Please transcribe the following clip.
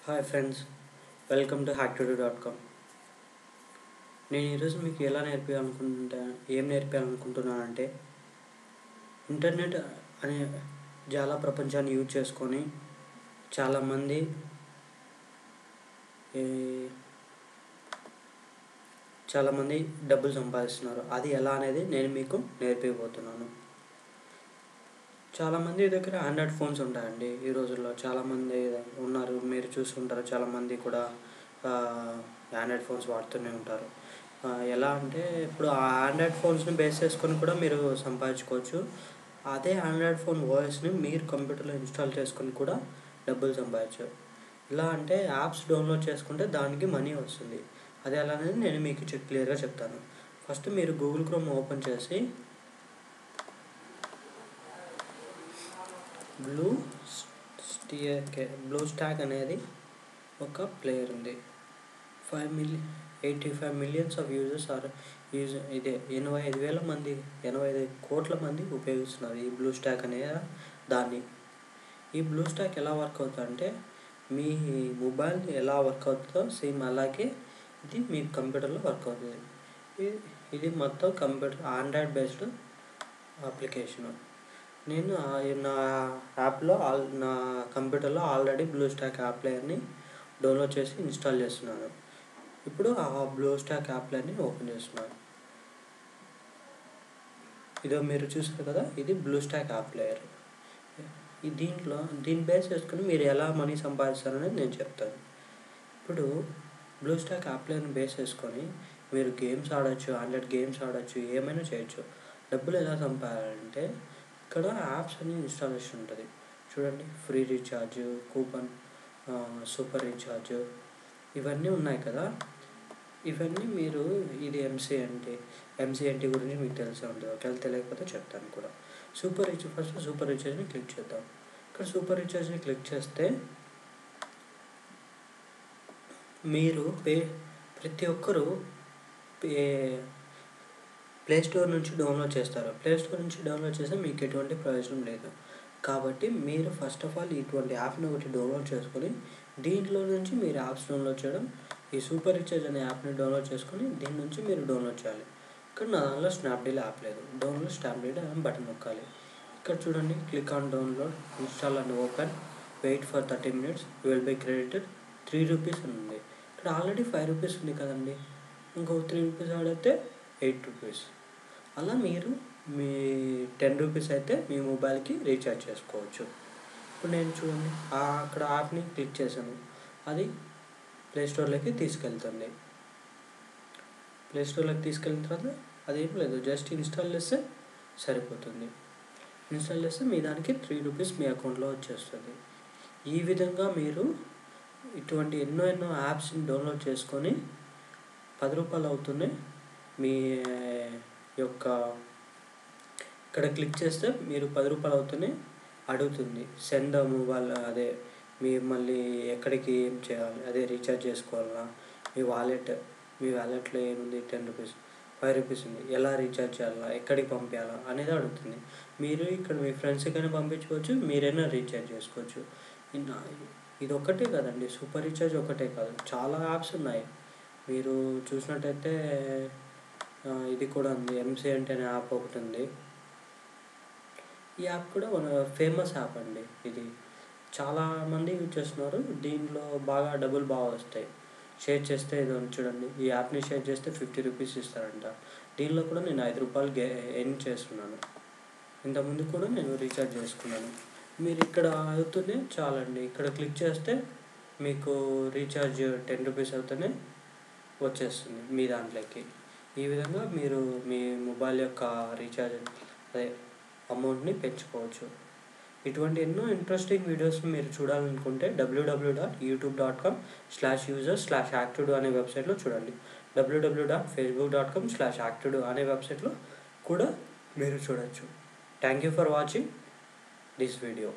Hi friends, welcome to hacktodo.com. నేను ఈరోజు మీకు ఏం నేర్పించాలనుకుంటున్నానంటే ఇంటర్నెట్ అనే జాల ప్రపంచాన్ని యూజ్ చేసుకొని చాలామంది డబ్బులు సంపాదిస్తున్నారు. అది ఎలా అనేది నేను మీకు నేర్పించబోతున్నాను. చాలామంది దగ్గర ఆండ్రాయిడ్ ఫోన్స్ ఉంటాయండి. ఈ రోజుల్లో చాలామంది ఉన్నారు, మీరు చూస్తుంటారు. చాలామంది కూడా ఆండ్రాయిడ్ ఫోన్స్ వాడుతూనే ఉంటారు. ఎలా అంటే ఇప్పుడు ఆ ఆండ్రాయిడ్ ఫోన్స్ని బేస్ చేసుకొని కూడా మీరు సంపాదించుకోవచ్చు. అదే ఆండ్రాయిడ్ ఫోన్ ఓఎస్ని మీరు కంప్యూటర్లో ఇన్స్టాల్ చేసుకొని కూడా డబ్బులు సంపాదించవచ్చు. ఎలా అంటే యాప్స్ డౌన్లోడ్ చేసుకుంటే దానికి మనీ వస్తుంది. అది ఎలా అనేది నేను మీకు క్లియర్గా చెప్తాను. ఫస్ట్ మీరు గూగుల్ క్రోమ్ ఓపెన్ చేసి బ్లూ స్టాక్ అనేది ఒక ప్లేయర్ ఉంది. 85 millions ఆఫ్ యూజర్స్ ఇదే 85 కోట్ల మంది ఉపయోగిస్తున్నారు ఈ బ్లూ స్టాక్ అనే దాన్ని. ఈ బ్లూ స్టాక్ ఎలా వర్క్ అవుతుందంటే మీ మొబైల్ ఎలా వర్క్ అవుతుందో సేమ్ అలాగే ఇది మీ కంప్యూటర్లో వర్క్ అవుతుంది. ఇది మొత్తం కంప్యూటర్ ఆండ్రాయిడ్ బేస్డ్ అప్లికేషను. నేను నా యాప్లో నా కంప్యూటర్లో ఆల్రెడీ బ్లూ స్టాక్ యాప్ ప్లేయర్ని డౌన్లోడ్ చేసి ఇన్స్టాల్ చేస్తున్నాను. ఇప్పుడు ఆ బ్లూ స్టాక్ యాప్ ప్లేయర్ని ఓపెన్ చేస్తున్నాను. ఇదో మీరు చూసారు కదా, ఇది బ్లూ స్టాక్ యాప్ ప్లేయర్. దీన్ని బేస్ చేసుకుని మీరు ఎలా మనీ సంపాదిస్తారనేది నేను చెప్తాను. ఇప్పుడు బ్లూ స్టాక్ యాప్ ప్లేయర్ని బేస్ చేసుకొని మీరు గేమ్స్ ఆడవచ్చు, ఆన్లైన్ గేమ్స్ ఆడవచ్చు, ఏమైనా చేయొచ్చు. డబ్బులు ఎలా సంపాదాలంటే ఇక్కడ యాప్స్ అన్ని ఇన్స్టాలేషన్ ఉంటుంది చూడండి. Free recharge, coupon, super recharge ఇవన్నీ ఉన్నాయి కదా. ఇవన్నీ మీరు ఇది ఎంసీఎన్టీ గురించి మీకు తెలిసే ఉంటుంది. ఒకవేళ తెలియకపోతే చెప్తాను కూడా. ఫస్ట్ సూపర్ రీఛార్జ్ని క్లిక్ చేద్దాం. ఇక్కడ సూపర్ రీఛార్జ్ని క్లిక్ చేస్తే మీరు ప్రతి ఒక్కరూ ప్లే స్టోర్ నుంచి డౌన్లోడ్ చేస్తారు. ప్లే స్టోర్ నుంచి డౌన్లోడ్ చేస్తే మీకు ఎటువంటి ప్రయోజనం లేదు. కాబట్టి మీరు ఫస్ట్ ఆఫ్ ఆల్ ఇటువంటి యాప్ని ఒకటి డౌన్లోడ్ చేసుకొని దీంట్లో నుంచి మీరు యాప్స్ డౌన్లోడ్ చేయడం, ఈ సూపర్ రీఛార్జ్ అనే యాప్ని డౌన్లోడ్ చేసుకొని దీని నుంచి మీరు డౌన్లోడ్ చేయాలి. ఇక్కడ నా దానిలో స్నాప్డీల్ యాప్ లేదు. డౌన్లోడ్ స్నాప్డీల్ బటన్ నొక్కాలి. ఇక్కడ చూడండి, click on download, install and open, wait for 30 minutes, you will be credited 3 rupees అని ఉంది. ఇక్కడ ఆల్రెడీ 5 rupees ఉంది కదండి. ఇంకో 3 rupees ఆడితే 8 rupees. అలా మీరు మీ 10 rupees అయితే మీ మొబైల్కి రీఛార్జ్ చేసుకోవచ్చు. ఇప్పుడు నేను చూడండి అక్కడ యాప్ని క్లిక్ చేశాను. అది ప్లేస్టోర్లోకి తీసుకెళ్తుంది. ప్లేస్టోర్లోకి తీసుకెళ్ళిన తర్వాత అదేం లేదు, జస్ట్ ఇన్స్టాల్ చేస్తే సరిపోతుంది. ఇన్స్టాల్ చేస్తే మీ దానికి 3 rupees మీ అకౌంట్లో వచ్చేస్తుంది. ఈ విధంగా మీరు ఇటువంటి ఎన్నో యాప్స్ని డౌన్లోడ్ చేసుకొని 10 రూపాయలు అవుతుంది. మీ యొక్క ఇక్కడ క్లిక్ చేస్తే మీరు 10 రూపాయలు అవుతుంది అడుగుతుంది. సెండ్ మొబైల్ అదే మళ్ళీ ఎక్కడికి ఏం చేయాలి, అదే రీఛార్జ్ చేసుకోవాలా, మీ వ్యాలెట్లో ఏముంది, 10 rupees 5 rupees ఉంది, ఎలా రీఛార్జ్ చేయాలా, ఎక్కడికి పంపించాలా అనేది అడుగుతుంది. మీరు ఇక్కడ మీ ఫ్రెండ్స్కైనా పంపించుకోవచ్చు, మీరైనా రీఛార్జ్ చేసుకోవచ్చు. ఇది ఒక్కటే కదండి, సూపర్ రీఛార్జ్ ఒకటే కాదు, చాలా యాప్స్ ఉన్నాయి. మీరు చూసినట్టయితే ఇది కూడా ఉంది, ఎంసీఎన్టీ అనే యాప్ ఒకటి ఉంది. ఈ యాప్ కూడా ఫేమస్ యాప్ అండి. ఇది చాలామంది యూజ్ చేస్తున్నారు. దీంట్లో డబ్బులు బాగా వస్తాయి. షేర్ చేస్తే ఇది చూడండి, ఈ యాప్ని షేర్ చేస్తే 50 rupees ఇస్తారంట. దీనిలో కూడా నేను 5 రూపాయలు ఎర్న్ చేస్తున్నాను. ఇంతకుముందు కూడా నేను రీఛార్జ్ చేసుకున్నాను. మీరు ఇక్కడ అవుతూనే చాలండి, ఇక్కడ క్లిక్ చేస్తే మీకు రీఛార్జ్ 10 rupees అవుతూనే వచ్చేస్తుంది మీ దాంట్లోకి. ఈ విధంగా మీరు మీ మొబైల్ యొక్క రీఛార్జ్ అమౌంట్ని పెంచుకోవచ్చు. ఇటువంటి ఎన్నో ఇంట్రెస్టింగ్ వీడియోస్ని మీరు చూడాలనుకుంటే www.youtube.com/users/hacktodo అనే వెబ్సైట్లో చూడండి. www.facebook.com/hacktodo అనే వెబ్సైట్లో కూడా మీరు చూడవచ్చు. Thank you for watching this video.